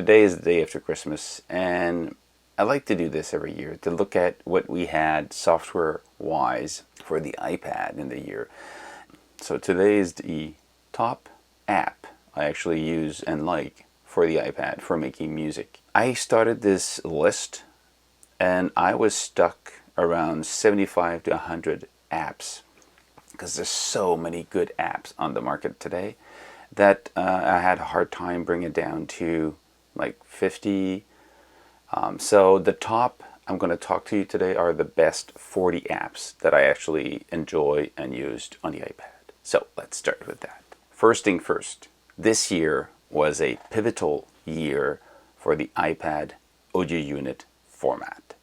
today is the day after Christmas, and I like to do this every year to look at what we had software-wise for the iPad in the year. So today is the top app I actually use and like for the iPad for making music. I started this list and I was stuck around 75 to 100 apps because there's so many good apps on the market today that I had a hard time bringing it down to like 50. So the top I'm going to talk to you today are the best 40 apps that I actually enjoy and used on the iPad. So let's start with that. First thing first, this year was a pivotal year for the iPad audio unit format.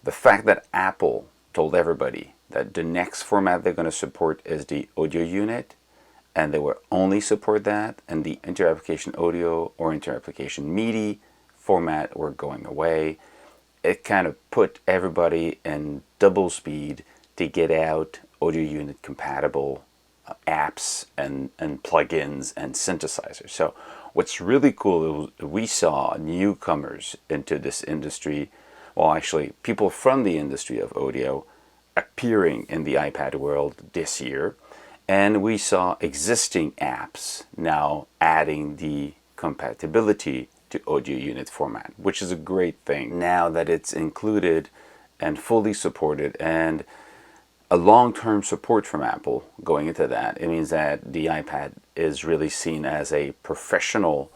The fact that Apple told everybody that the next format they're going to support is the audio unit, and they will only support that, and the inter-application audio or inter-application MIDI format were going away. It kind of put everybody in double speed to get out audio unit compatible apps and plugins and synthesizers. So what's really cool is we saw newcomers into this industry, well actually people from the industry of audio appearing in the iPad world this year, and we saw existing apps now adding the compatibility to audio unit format, which is a great thing now that it's included and fully supported, and a long-term support from Apple going into that. It means that the iPad is really seen as a professional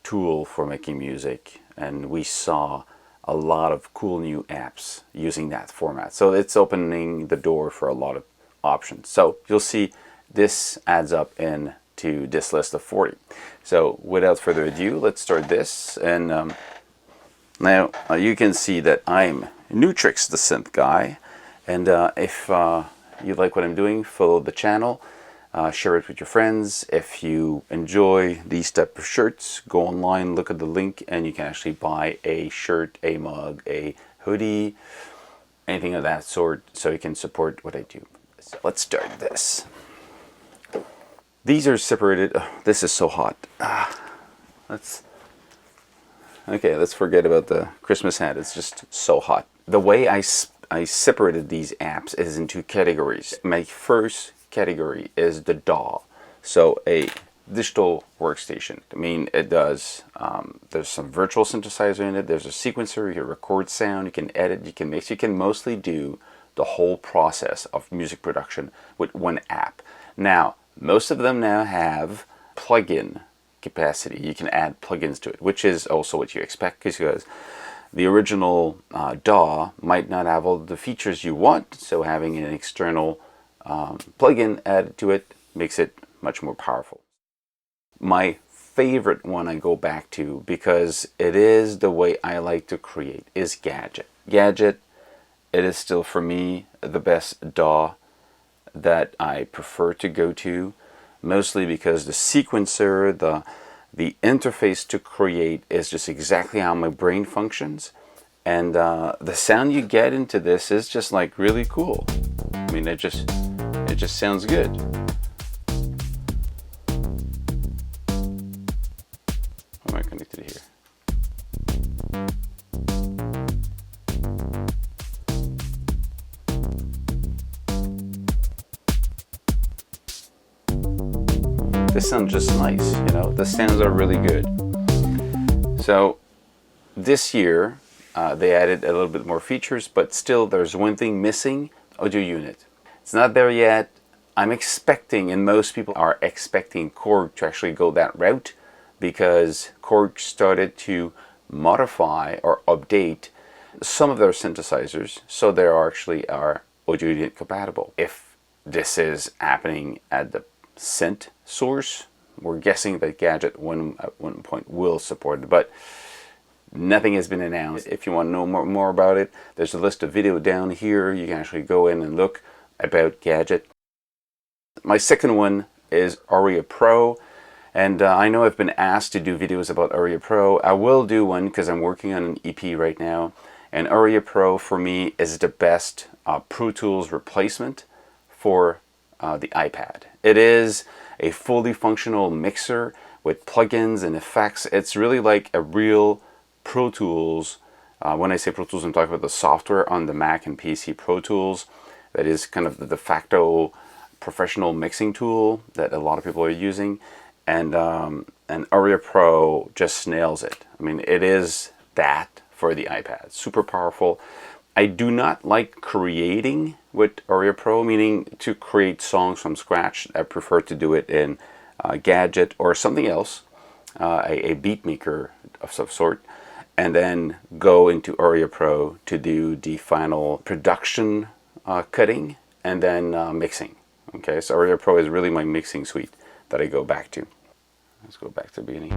tool for making music, and we saw a lot of cool new apps using that format. So it's opening the door for a lot of options. So you'll see this adds up into this list of 40. So without further ado, let's start this. And now you can see that I'm Nutrix, the synth guy. And if you like what I'm doing, follow the channel, share it with your friends. If you enjoy these type of shirts, go online, look at the link, and you can actually buy a shirt, a mug, a hoodie, anything of that sort, so you can support what I do. So let's start this. These are separated. Oh, this is so hot. Let's forget about the Christmas hat. It's just so hot. The way I separated these apps is in two categories. My first category is the DAW, so a digital workstation. I mean, it does, there's some virtual synthesizer in it, there's a sequencer, you can record sound, you can edit, you can mix, you can mostly do the whole process of music production with one app. Now, most of them now have plugin capacity. You can add plugins to it, which is also what you expect, because the original DAW might not have all the features you want, so having an external plugin added to it makes it much more powerful. My favorite one I go back to, because it is the way I like to create, is Gadget. Gadget, it is still for me the best DAW that I prefer to go to, mostly because the sequencer, the interface to create is just exactly how my brain functions, and the sound you get into this is just like really cool. I mean, it just sounds good. How am I connected here? This sounds just nice, you know, the sounds are really good. So this year they added a little bit more features, but still there's one thing missing: audio unit. It's not there yet. I'm expecting, and most people are expecting, Korg to actually go that route, because Korg started to modify or update some of their synthesizers so they actually are audio unit compatible. If this is happening at the synth source, we're guessing that Gadget at one point will support it, but nothing has been announced. If you want to know more about it, there's a list of video down here. You can actually go in and look about Gadget. My second one is Auria Pro, and I know I've been asked to do videos about Auria Pro. I will do one because I'm working on an EP right now, and Auria Pro for me is the best Pro Tools replacement for the iPad. It is a fully functional mixer with plugins and effects. It's really like a real Pro Tools. When I say Pro Tools, I'm talking about the software on the Mac and PC Pro Tools. That is kind of the de facto professional mixing tool that a lot of people are using. And Auria Pro just nails it. I mean, it is that for the iPad. Super powerful. I do not like creating with Auria Pro, meaning to create songs from scratch. I prefer to do it in Gadget or something else, a BeatMaker of some sort, and then go into Auria Pro to do the final production cutting and then mixing. Okay, so Auria Pro is really my mixing suite that I go back to. Let's go back to the beginning.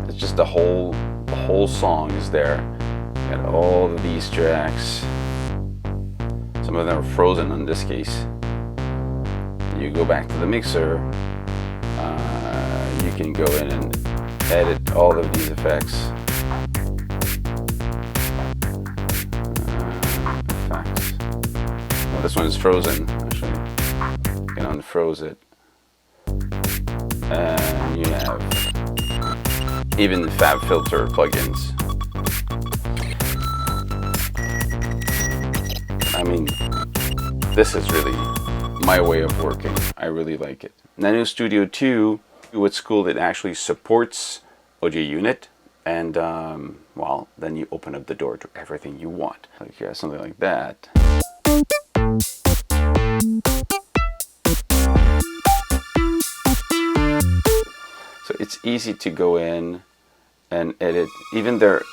It's just the whole song is there. Got all of these tracks. Some of them are frozen in this case. You go back to the mixer. You can go in and edit all of these effects. Effects. Well, this one is frozen. Actually, you can unfroze it. And you have even the FabFilter plugins. I mean, this is really my way of working. I really like it. NanoStudio 2, what's cool, it actually supports Audio Unit, and well, then you open up the door to everything you want. Like, yeah, something like that. So it's easy to go in and edit even their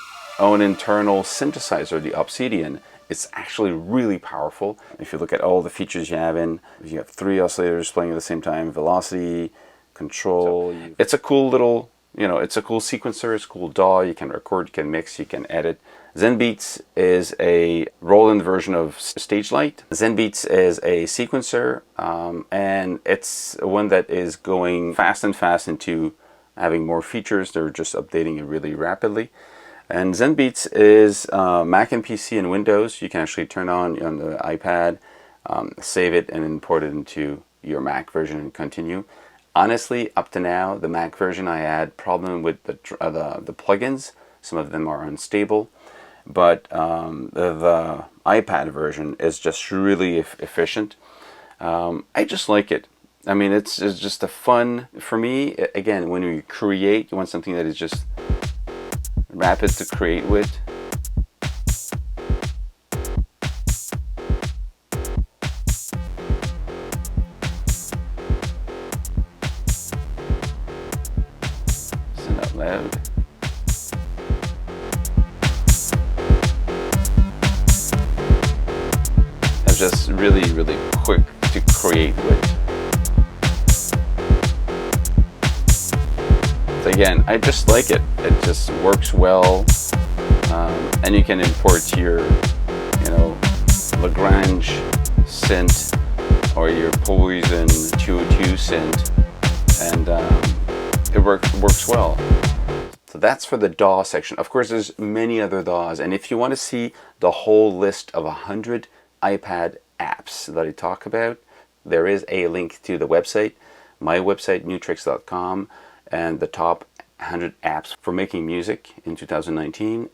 own internal synthesizer, the Obsidian. It's actually really powerful. If you look at all the features you have in, you have 3 oscillators playing at the same time, velocity, control. So it's a cool little, you know, it's a cool sequencer, it's a cool DAW. You can record, you can mix, you can edit. ZenBeats is a roll-in version of StageLight. ZenBeats is a sequencer, and it's one that is going fast and fast into having more features. They're just updating it really rapidly. And ZenBeats is Mac and PC and Windows. You can actually turn on the iPad, save it, and import it into your Mac version and continue. Honestly, up to now, the Mac version, I had problem with the plugins. Some of them are unstable, but the iPad version is just really efficient. I just like it. I mean, it's just a fun, for me, again, when you create, you want something that is just rapid to create with. Listen out loud. It's just really, really quick to create with. Again, I just like it. It just works well, and you can import your, you know, Lagrange synth or your Poison 202 synth, and it works well. So that's for the DAW section. Of course, there's many other DAWs, and if you want to see the whole list of 100 iPad apps that I talk about, there is a link to the website, my website, newtricks.com. and the top 100 apps for making music in 2019.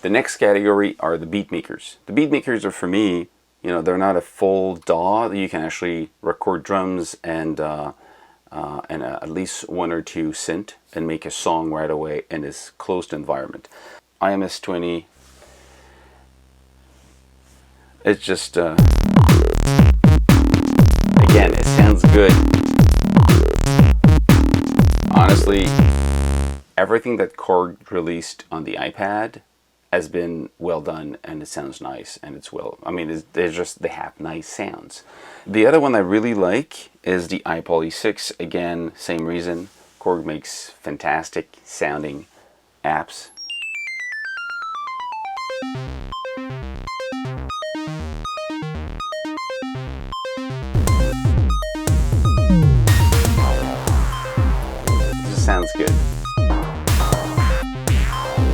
The next category are the beat makers. The beat makers are, for me, you know, they're not a full DAW. You can actually record drums and at least 1 or 2 synth and make a song right away in this closed environment. IMS-20, it's just, again, it sounds good. Honestly, everything that Korg released on the iPad has been well done, and it sounds nice, and it's well, I mean, they have nice sounds. The other one I really like is the iPoly 6. Again, same reason. Korg makes fantastic sounding apps. Sounds good.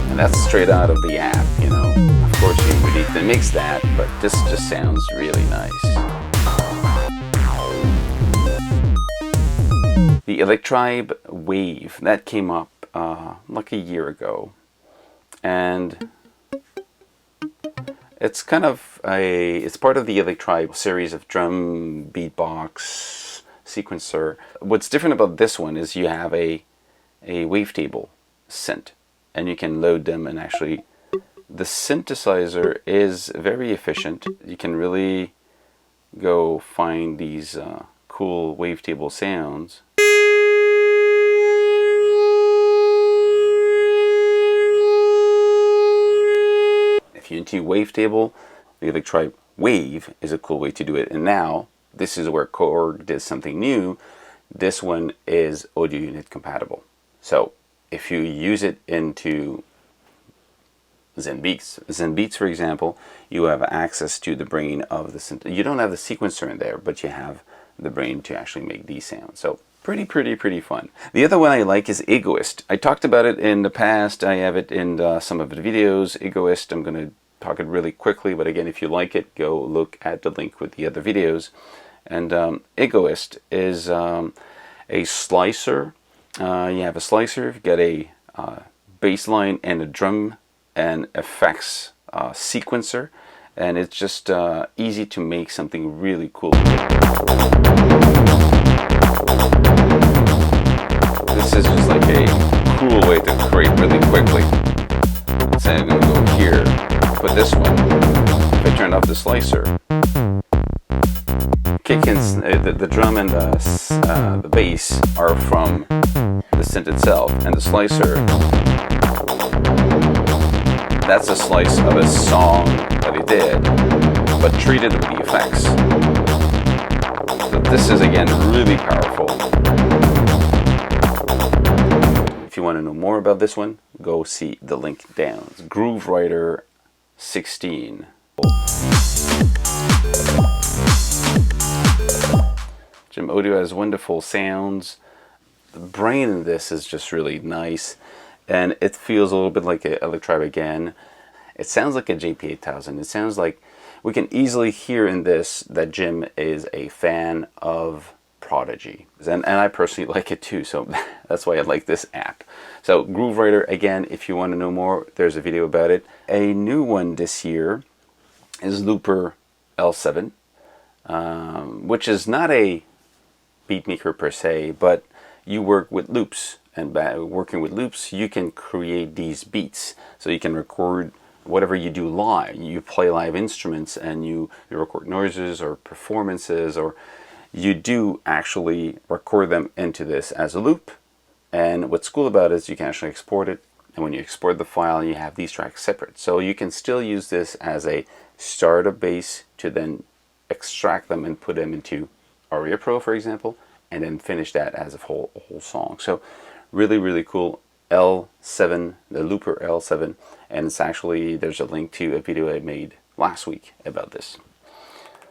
And that's straight out of the app, you know. Of course you would need to mix that, but this just sounds really nice. The the Electribe Wave that came up like a year ago, and it's kind of it's part of the Electribe series of drum beatbox sequencer. What's different about this one is you have a wavetable synth, and you can load them, and actually the synthesizer is very efficient. You can really go find these cool wavetable sounds. If you're into wavetable, the Electribe Wave is a cool way to do it. And now, this is where Korg did something new. This one is audio unit compatible. So if you use it into Zen Beats, for example, you have access to the brain of the synth. You don't have the sequencer in there, but you have the brain to actually make these sounds. So pretty fun. The other one I like is Egoist. I talked about it in the past. I have it in some of the videos. Egoist, I'm going to talk it really quickly, but again, if you like it, go look at the link with the other videos. And Egoist is a slicer. You have a slicer, you get a bass line and a drum and effects sequencer, and it's just easy to make something really cool. This is just like a cool way to create really quickly. So I'm going to go here, put this one. If I turn off the slicer, the drum and the bass are from the synth itself, and the slicer, that's a slice of a song that he did, but treated with the effects. So this is again really powerful. If you want to know more about this one, go see the link down. It's Groove Writer 16. Jim Audio has wonderful sounds. The brain in this is just really nice, and it feels a little bit like an Electribe again. It sounds like a JP8000. It sounds like we can easily hear in this that Jim is a fan of Prodigy, and I personally like it too, so that's why I like this app. So Groove Writer, again, if you want to know more, there's a video about it. A new one this year is Looper L7, which is not a beatmaker per se, but you work with loops, and by working with loops you can create these beats. So you can record whatever you do live. You play live instruments, and you record noises or performances, or you do actually record them into this as a loop. And what's cool about it is you can actually export it, and when you export the file, you have these tracks separate. So you can still use this as a startup base to then extract them and put them into Auria Pro, for example, and then finish that as a whole song. So really cool. L7, the Looper L7, and it's actually, there's a link to a video I made last week about this.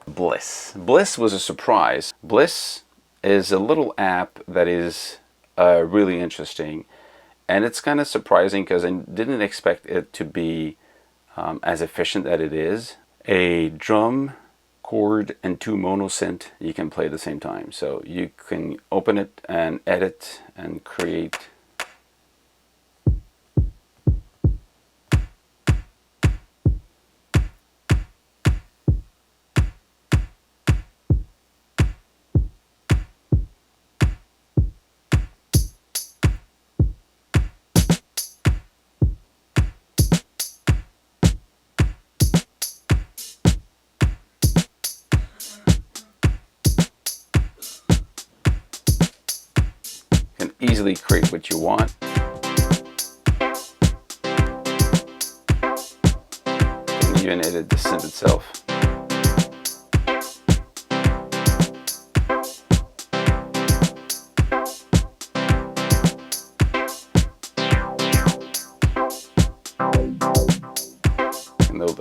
Bliss was a surprise. Bliss is a little app that is really interesting, and it's kind of surprising because I didn't expect it to be as efficient as it is. A drum, chord, and 2 mono synth you can play at the same time. So you can open it and edit and create. Easily create what you want. And even edit the synth itself. And they'll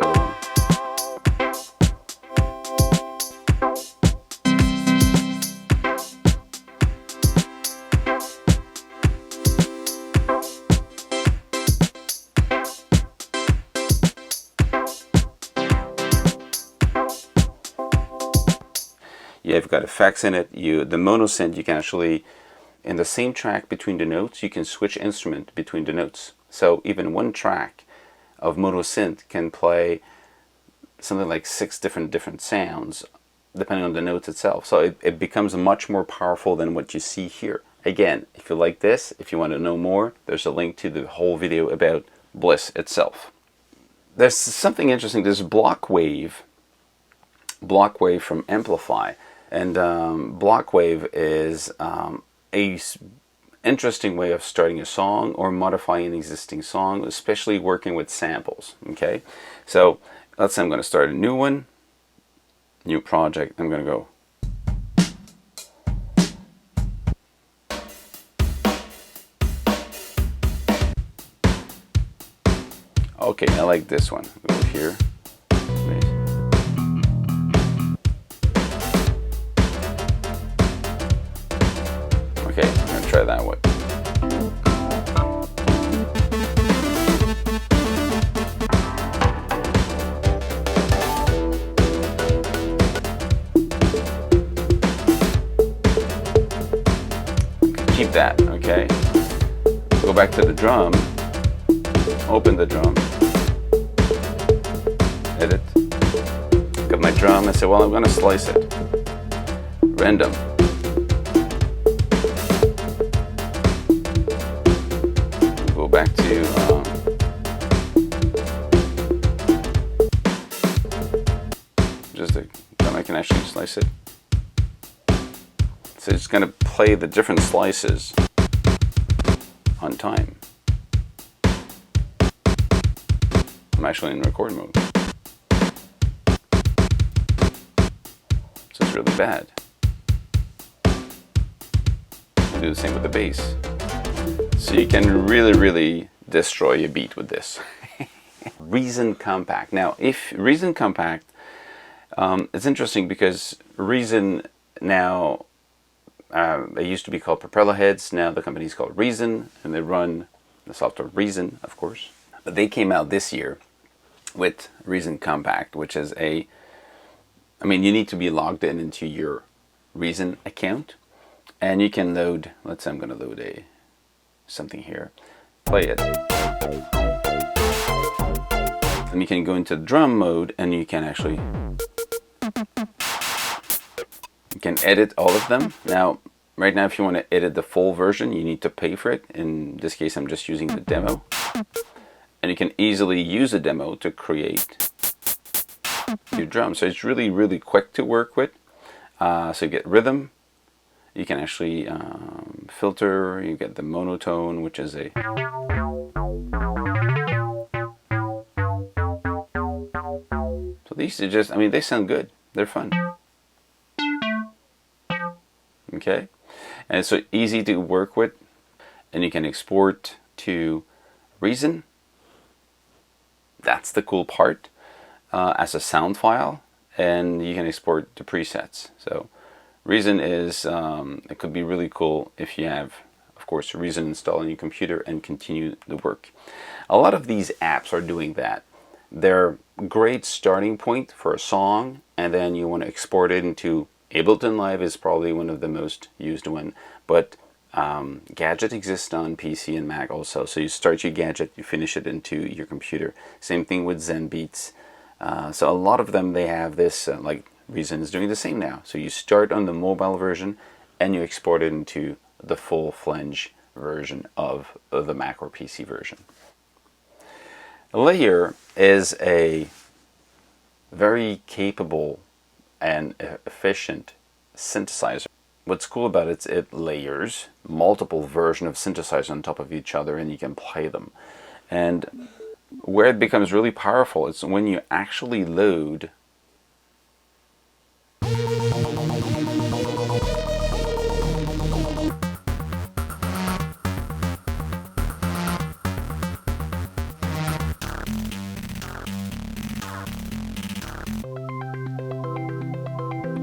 you've got effects in it. The mono synth, you can actually in the same track between the notes, you can switch instrument between the notes. So even one track of mono synth can play something like 6 different sounds depending on the notes itself. So it becomes much more powerful than what you see here. Again, if you like this, if you want to know more, there's a link to the whole video about BLEASS itself. There's something interesting. There's Blockwave from Ampify, and Blockwave is a interesting way of starting a song or modifying an existing song, especially working with samples. Okay, so let's say I'm going to start a new one, new project. I'm going to go. Okay, I like this one. Go here. Okay, I'm going to try that one. Keep that, okay? Go back to the drum. Open the drum. Edit. Got my drum. I said, well, I'm going to slice it. Random. Go back to then I can actually slice it. So it's going to play the different slices on time. I'm actually in record mode. So it's really bad. I'll do the same with the bass. So you can really destroy a beat with this. Reason Compact. Now, if Reason Compact, it's interesting because Reason now, they used to be called Propeller Heads. Now the company is called Reason, and they run the software Reason, of course. But they came out this year with Reason Compact, which is you need to be logged into your Reason account, and you can load, let's say I'm going to load something here, play it, and you can go into drum mode, and you can actually edit all of them. Now, right now, if you want to edit the full version, you need to pay for it. In this case, I'm just using the demo. And you can easily use a demo to create your drum. So it's really quick to work with. So you get rhythm. You can actually filter. You get the monotone, which is a... So these are just, they sound good. They're fun. Okay, and it's so easy to work with, and you can export to Reason. That's the cool part, as a sound file, and you can export the presets. So Reason is, it could be really cool if you have, of course, Reason installed on your computer and continue the work. A lot of these apps are doing that. They're a great starting point for a song, and then you want to export it into Ableton Live is probably one of the most used one, but Gadget exists on PC and Mac also. So you start your Gadget, you finish it into your computer. Same thing with ZenBeats. So a lot of them, they have this, like Reason is doing the same now. So you start on the mobile version and you export it into the full-fledged version of the Mac or PC version. Layer is a very capable and efficient synthesizer. What's cool about it is it layers multiple versions of synthesizers on top of each other, and you can play them. And where it becomes really powerful is when you actually load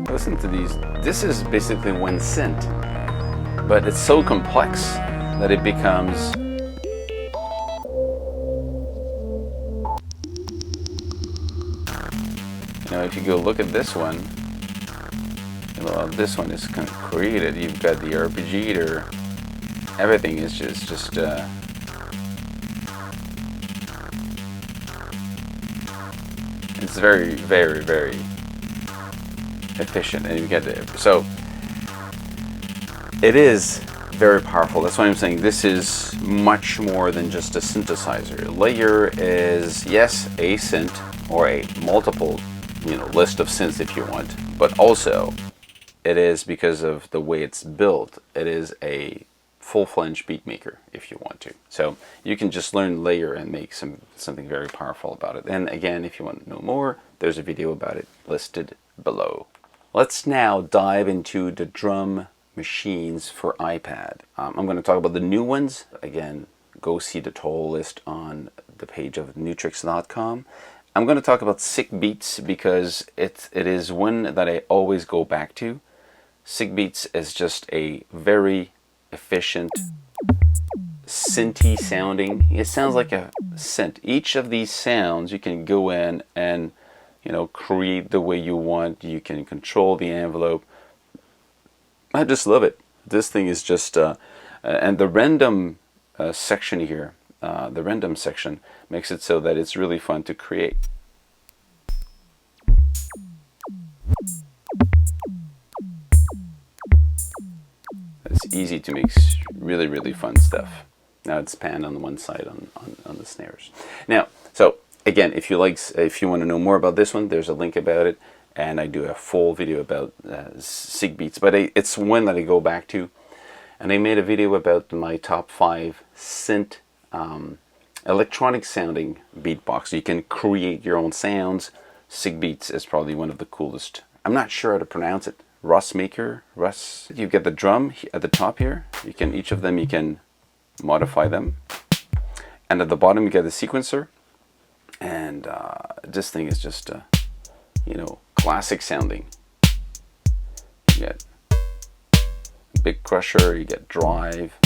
listen to these. This is basically one synth, but it's so complex that it becomes if you go look at this one, this one is kind of created. You've got the arpeggiator, everything is just it's very, very, very efficient, and you get it. So it is very powerful. That's why I'm saying this is much more than just a synthesizer. Layer is, yes, a synth or a multiple, list of synths if you want, but also it is, because of the way it's built, it is a full-fledged beat maker if you want to. So you can just learn Layer and make something very powerful about it. And again, if you want to know more, there's a video about it listed below. Let's now dive into the drum machines for iPad. I'm going to talk about the new ones. Again, go see the total list on the page of nutrix.com. I'm going to talk about Scythe Beats because it is one that I always go back to. Scythe Beats is just a very efficient, synthy sounding. It sounds like a synth. Each of these sounds you can go in and create the way you want. You can control the envelope. I just love it. This thing is just and the random section here, the random section makes it so that it's really fun to create. It's easy to make really, really fun stuff. Now it's panned on the one side on the snares. Now, so again, if you want to know more about this one, there's a link about it, and I do a full video about Scythe Beats. But it's one that I go back to, and I made a video about my top 5 synth electronic sounding beatbox. You can create your own sounds. Scythe Beats is probably one of the coolest. I'm not sure how to pronounce it. Ruismaker. You get the drum at the top here. Each of them you can modify them, and at the bottom you get the sequencer. And this thing is just classic sounding. You get Big Crusher, you get Drive.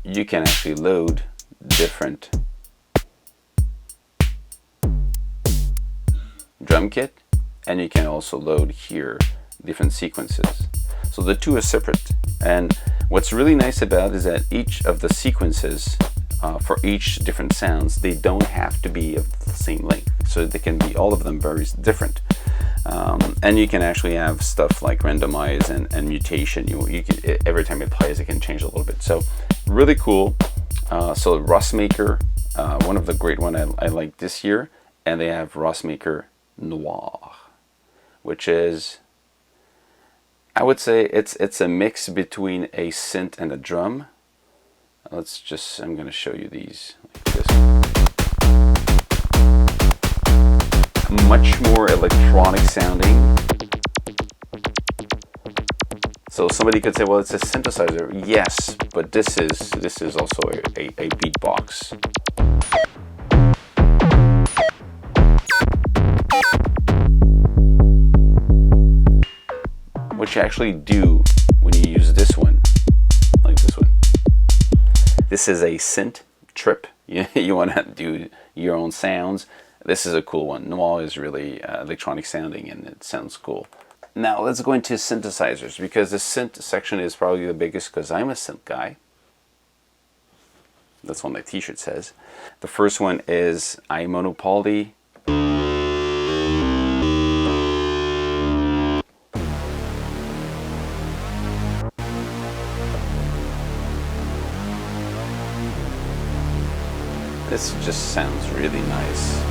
You can actually load different drum kit, and you can also load here different sequences. So the two are separate, and what's really nice about it is that each of the sequences for each different sounds, they don't have to be of the same length, so they can be, all of them, very different. And you can actually have stuff like randomize and mutation. You can, every time it plays, it can change a little bit. So really cool. So Ruismaker, one of the great one I like this year, and they have Ruismaker Noir, which is, I would say it's a mix between a synth and a drum. I'm going to show you these like this. Much more electronic sounding. So somebody could say, well, it's a synthesizer. Yes, but this is also a beatbox. What you actually do when you use this one, like this one. This is a synth trip. You want to do your own sounds. This is a cool one. Noir is really electronic sounding, and it sounds cool. Now let's go into synthesizers, because the synth section is probably the biggest, because I'm a synth guy. That's what my t-shirt says. The first one is iMonopoly. This just sounds really nice.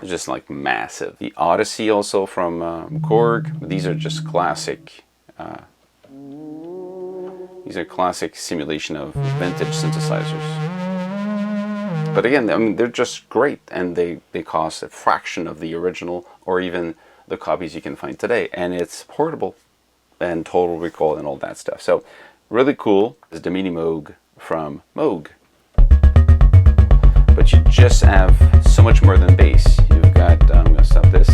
It's just like massive. The Odyssey also from Korg. These are just classic. These are classic simulation of vintage synthesizers. But again, I mean, they're just great, and they cost a fraction of the original or even the copies you can find today. And it's portable and total recall and all that stuff. So really cool is the Mini MOOG from MOOG. But you just have so much more than bass. You've got, I'm going to stop this.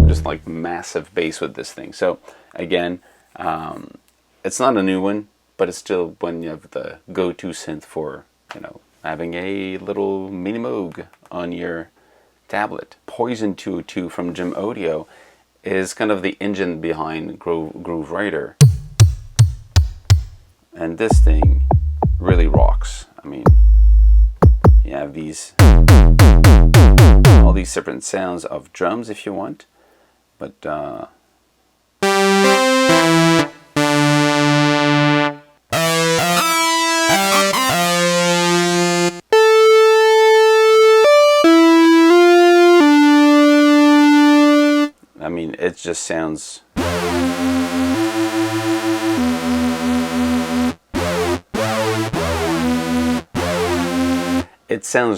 Just like massive bass with this thing. So again, it's not a new one, but it's still one of the go-to synth for, you know, having a little mini Moog on your tablet. Poison 202 from Jim Audio is kind of the engine behind Groove Writer. And this thing really rocks. I mean, you have these, all these different sounds of drums if you want, but I mean, it just sounds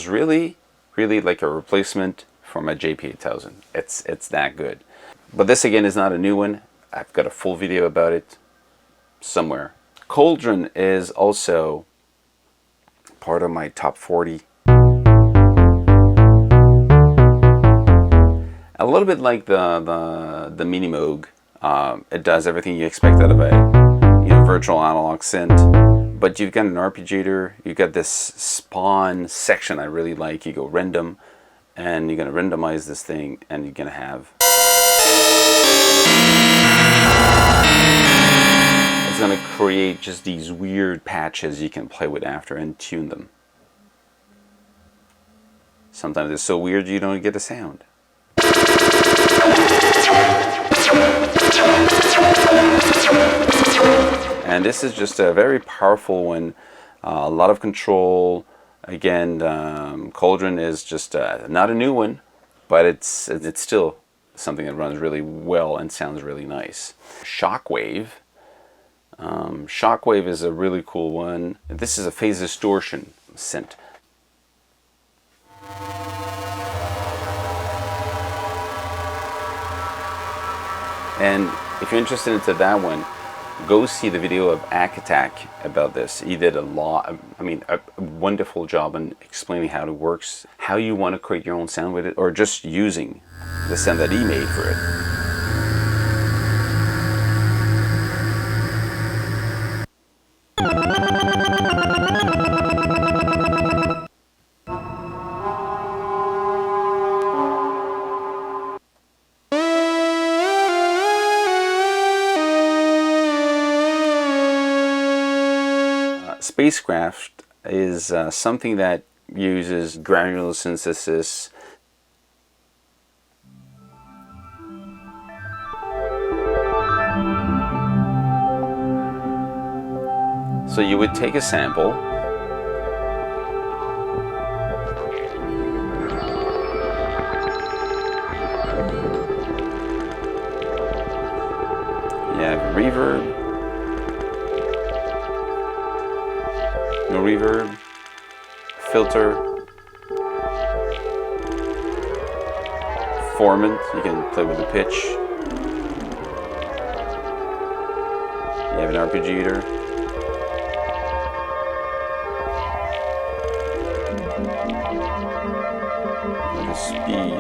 really, really like a replacement for my JP8000. It's that good. But this again is not a new one. I've got a full video about it somewhere. Kauldron is also part of my top 40. A little bit like the Mini Moog. It does everything you expect out of a, you know, virtual analog synth. But you've got an arpeggiator, you've got this spawn section I really like. You go random, and you're going to randomize this thing, and you're going to have... It's going to create just these weird patches you can play with after and tune them. Sometimes it's so weird you don't get a sound. And this is just a very powerful one, a lot of control. Again, Kauldron is just not a new one, but it's still something that runs really well and sounds really nice. Shockwave. Shockwave is a really cool one. This is a phase distortion synth. And if you're interested into that one, go see the video of Attack about this. He did a lot, I mean, a wonderful job in explaining how it works, how you want to create your own sound with it, or just using the sound that he made for it. SpaceCraft is something that uses granular synthesis. So you would take a sample, you have reverb, no reverb, filter, formant, you can play with the pitch, you have an arpeggiator, and the speed.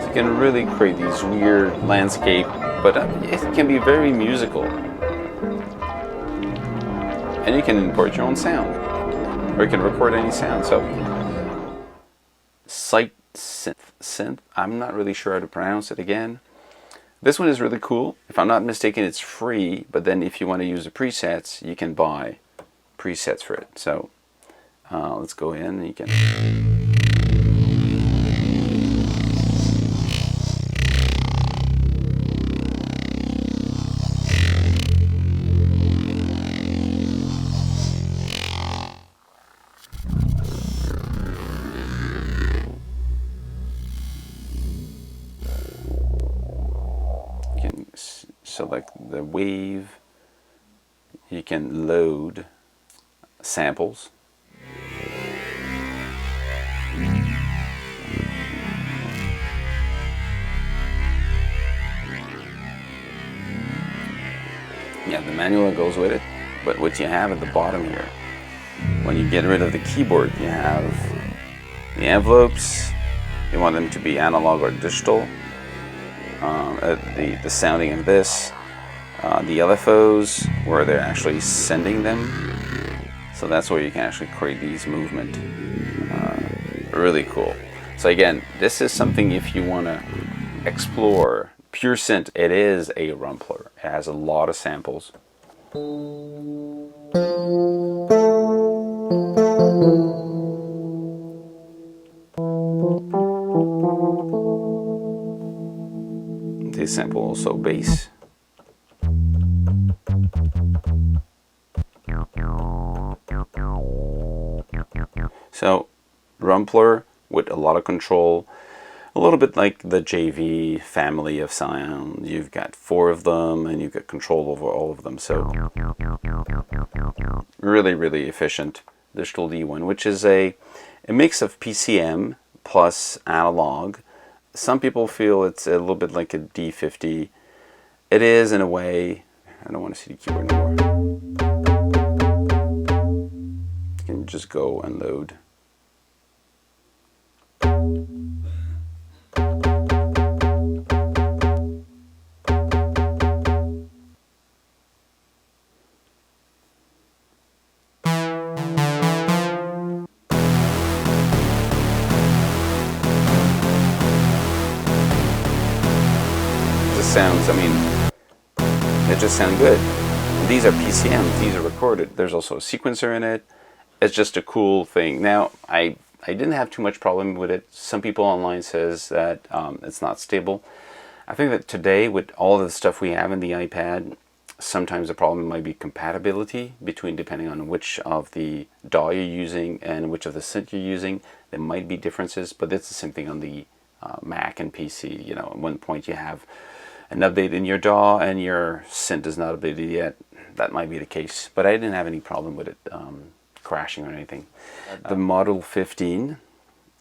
You can really create these weird landscape, but it can be very musical. And you can import your own sound, or you can record any sound. So, Scythe Synth, I'm not really sure how to pronounce it again. This one is really cool. If I'm not mistaken, it's free, but then if you want to use the presets, you can buy presets for it. So, let's go in and you can... select the wave, you can load samples. Yeah, the manual goes with it, but what you have at the bottom here, when you get rid of the keyboard, you have the envelopes. You want them to be analog or digital. The sounding of this, the LFOs, where they're actually sending them. So that's where you can actually create these movement. Really cool. So again, this is something if you want to explore pure synth. It is a rumpler. It has a lot of samples. They sample also bass. So rumpler with a lot of control, a little bit like the JV family of sound. You've got 4 of them and you've got control over all of them. So really, really efficient. Digital D1, which is a mix of PCM plus analog. Some people feel it's a little bit like a D50. It is in a way. I don't want to see the keyboard anymore. You can just go and load. Sounds, I mean, they just sound good. These are PCMs, these are recorded. There's also a sequencer in it. It's just a cool thing. Now, I didn't have too much problem with it. Some people online says that it's not stable. I think that today, with all the stuff we have in the iPad, sometimes the problem might be compatibility between, depending on which of the DAW you're using and which of the synth you're using. There might be differences, but it's the same thing on the Mac and PC. You know, at one point you have an update in your DAW and your synth is not updated yet. That might be the case, but I didn't have any problem with it crashing or anything. The Model 15,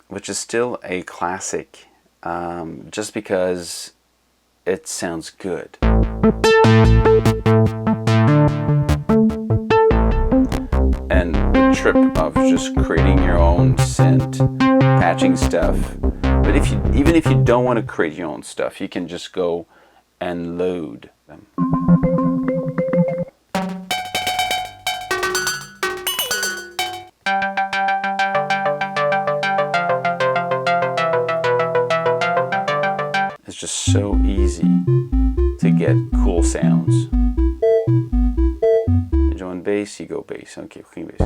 which is still a classic, just because it sounds good. And the trip of just creating your own synth, patching stuff. But even if you don't want to create your own stuff, you can just go and load them. It's just so easy to get cool sounds. You join bass, you go bass. Okay, clean bass.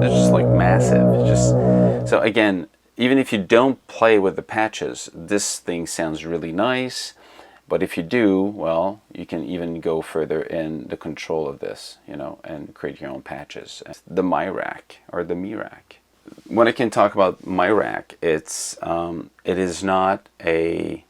It's just like massive. It's just so again. Even if you don't play with the patches, this thing sounds really nice. But if you do, well, you can even go further in the control of this, you know, and create your own patches. The miRack or the miRack. When I can talk about miRack, it is not a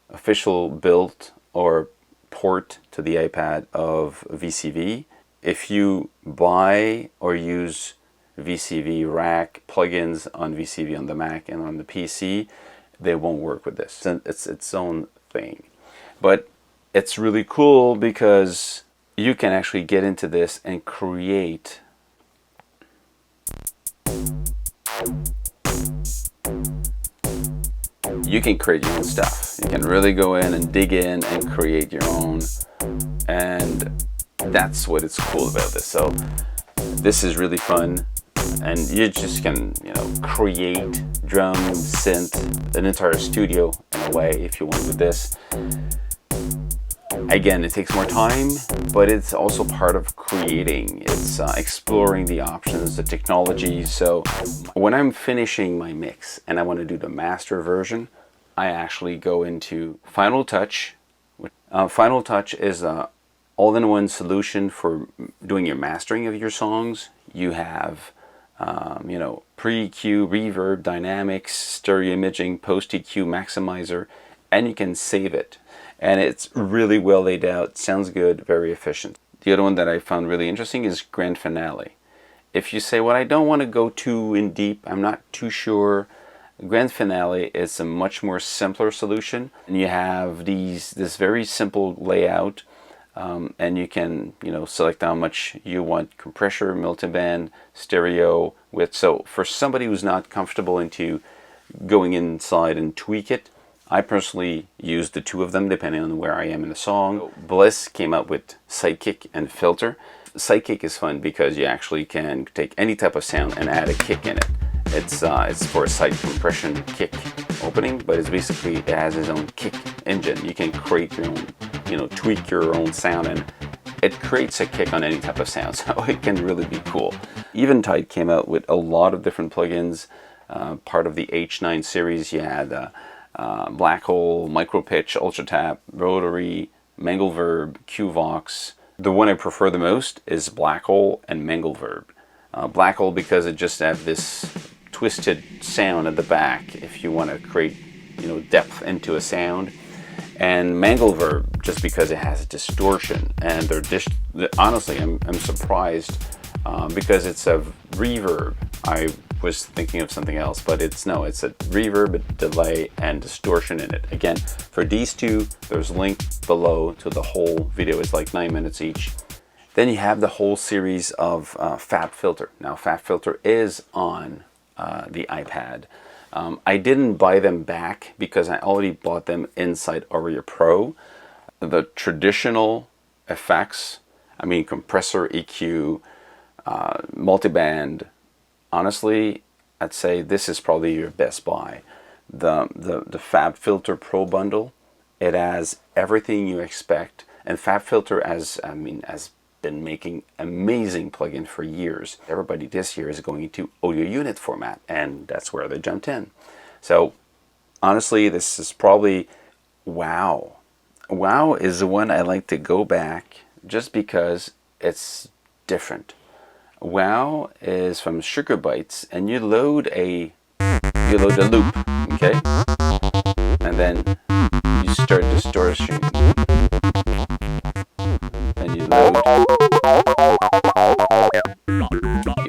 official built or port to the iPad of VCV. If you buy or use VCV rack plugins on VCV on the Mac and on the PC, they won't work with this. It's its own thing. But it's really cool because you can actually get into this and create your own stuff. You can really go in and dig in and create your own, and that's what it's cool about this. So this is really fun. And you just can, you know, create drum, synth, an entire studio in a way if you want with this. Again, it takes more time, but it's also part of creating. It's exploring the options, the technology. So when I'm finishing my mix and I want to do the master version, I actually go into Final Touch. Final Touch is an all-in-one solution for doing your mastering of your songs. You have you know, pre-EQ, reverb, dynamics, stereo imaging, post-EQ, maximizer, and you can save it. And it's really well laid out, sounds good, very efficient. The other one that I found really interesting is Grand Finale. If you say, well, I don't want to go too in deep, I'm not too sure, Grand Finale is a much more simpler solution. And you have this very simple layout, and you can, you know, select how much you want compressor, multiband, stereo, width. So for somebody who's not comfortable into going inside and tweak it, I personally use the two of them depending on where I am in the song. BLEASS came up with SideKick and Filter. SideKick is fun because you actually can take any type of sound and add a kick in it. It's for a side compression kick opening, but it's basically, it has its own kick engine. You can create your own, you know, tweak your own sound, and it creates a kick on any type of sound, so it can really be cool. Eventide came out with a lot of different plugins. Part of the H9 series, you had Black Hole, Micro Pitch, Ultra Tap, Rotary, Mangleverb, QVox. The one I prefer the most is Black Hole and Mangleverb. Black Hole because it just has this twisted sound at the back if you want to create, you know, depth into a sound. And Mangleverb just because it has distortion, and they're honestly, I'm surprised because it's a reverb. I was thinking of something else, but it's a reverb, a delay, and distortion in it. Again, for these two, there's a link below to the whole video. It's like 9 minutes each. Then you have the whole series of FabFilter. Now, FabFilter is on the iPad. I didn't buy them back because I already bought them inside Auria Pro. The traditional effects, I mean compressor, EQ, multiband, honestly, I'd say this is probably your best buy. The FabFilter Pro bundle, it has everything you expect, and FabFilter has been making amazing plugin for years. Everybody this year is going into audio unit format, and that's where they jumped in. So honestly, this is probably Wow. Wow is the one I like to go back just because it's different. Wow is from Sugar Bytes, and you load a loop, okay, and then you start distortion. And you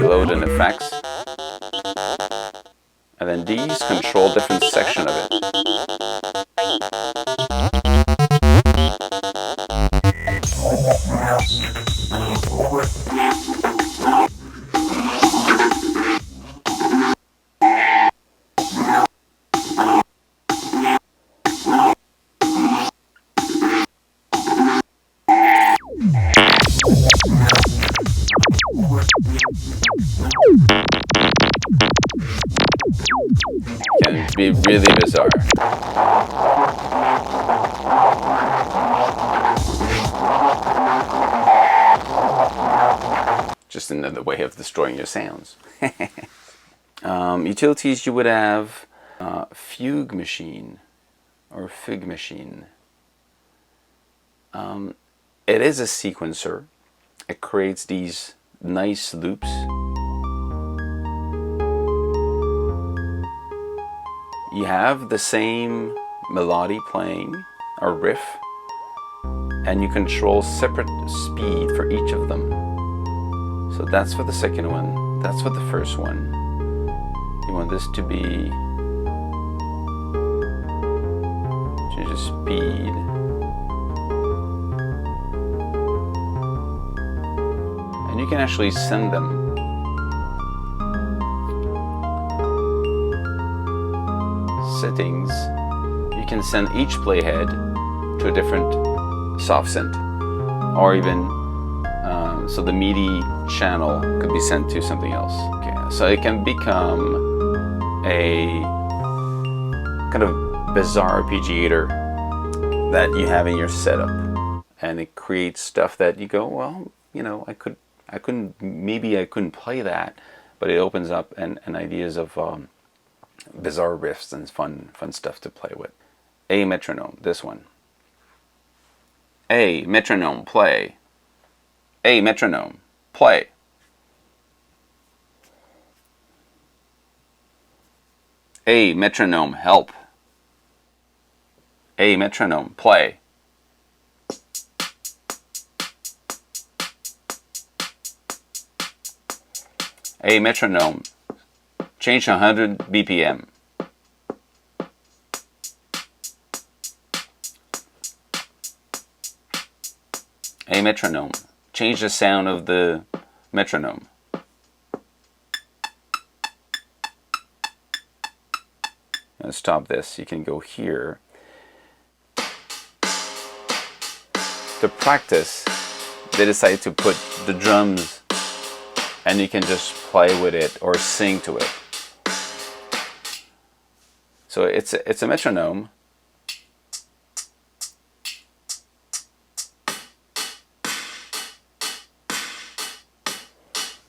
load an effects, and then these control different section of it. Can be really bizarre. Just another way of destroying your sounds. Utilities, you would have Fugue Machine or Fugue Machine. It is a sequencer. It creates these nice loops. You have the same melody playing, or riff, and you control separate speed for each of them. So that's for the second one, that's for the first one. You want this to be, change the speed. And you can actually send them. Settings, you can send each playhead to a different soft synth, or even so the MIDI channel could be sent to something else. Okay, so it can become a kind of bizarre arpeggiator that you have in your setup, and it creates stuff that you go, well, you know, I couldn't play that, but it opens up and ideas of bizarre riffs and fun stuff to play with. A metronome, this one. A metronome, play. A metronome, play. Hey, metronome, help. Hey, metronome, play. Hey, metronome, change 100 BPM. Hey, metronome, change the sound of the metronome. Let's stop this. You can go here. To practice, they decided to put the drums and you can just play with it or sing to it. So it's a metronome.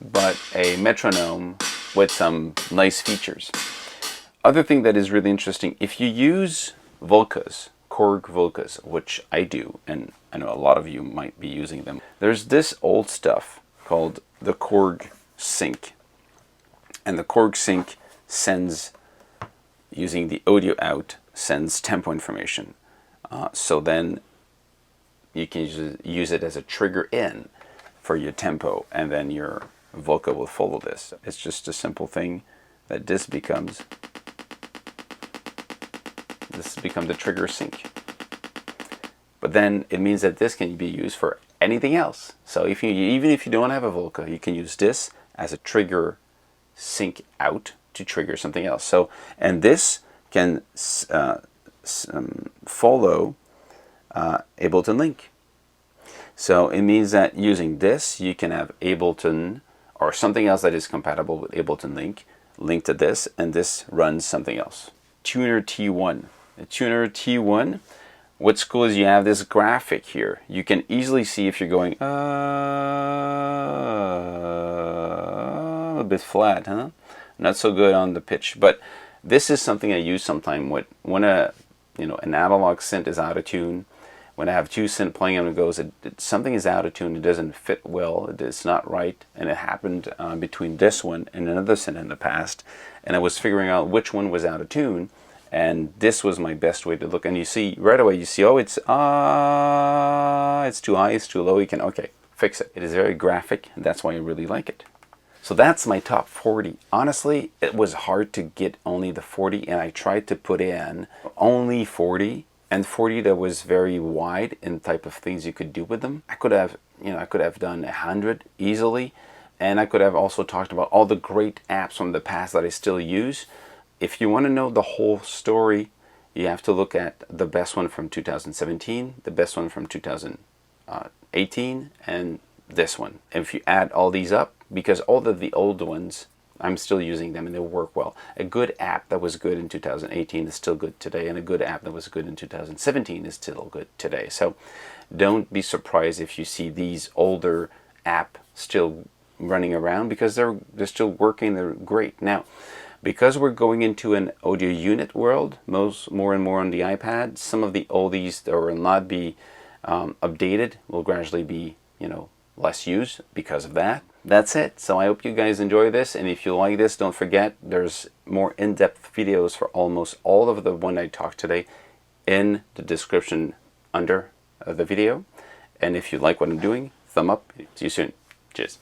But a metronome with some nice features. Other thing that is really interesting, if you use Volcas, Korg Volcas, which I do, and I know a lot of you might be using them, there's this old stuff called the Korg Sync. And the Korg Sync sends, using the audio out, sends tempo information. So then you can use it as a trigger in for your tempo, and then your Volca will follow this. It's just a simple thing that this becomes the trigger sync. But then it means that this can be used for anything else. So if you, even if you don't have a Volca, you can use this as a trigger sync out to trigger something else. So, and this can follow Ableton Link. So it means that using this, you can have Ableton or something else that is compatible with Ableton Link, link to this, and this runs something else. Tuner T1. The Tuner T1, what's cool is you have this graphic here. You can easily see if you're going a bit flat, huh? Not so good on the pitch, but this is something I use sometimes when an analog synth is out of tune. When I have two synth playing and it goes, something is out of tune, it doesn't fit well, it's not right, and it happened between this one and another synth in the past, and I was figuring out which one was out of tune, and this was my best way to look. And you see right away, you see, oh, it's too high, it's too low. You can, okay, fix it. It is very graphic, and that's why I really like it. So that's my top 40. Honestly, it was hard to get only the 40, and I tried to put in only 40. And 40 that was very wide in the type of things you could do with them. I could have done 100 easily, and I could have also talked about all the great apps from the past that I still use. If you want to know the whole story, you have to look at the best one from 2017, the best one from 2018, and this one. And if you add all these up, because all of the old ones, I'm still using them and they work well. A good app that was good in 2018 is still good today, and a good app that was good in 2017 is still good today. So don't be surprised if you see these older apps still running around, because they're still working, they're great. Now, because we're going into an audio unit world, more and more on the iPad, some of the oldies that will not be updated will gradually be, less used because of that. That's it. So I hope you guys enjoy this, and if you like this, don't forget there's more in-depth videos for almost all of the one I talked today in the description under the video. And if you like what I'm doing, thumb up. See you soon. Cheers.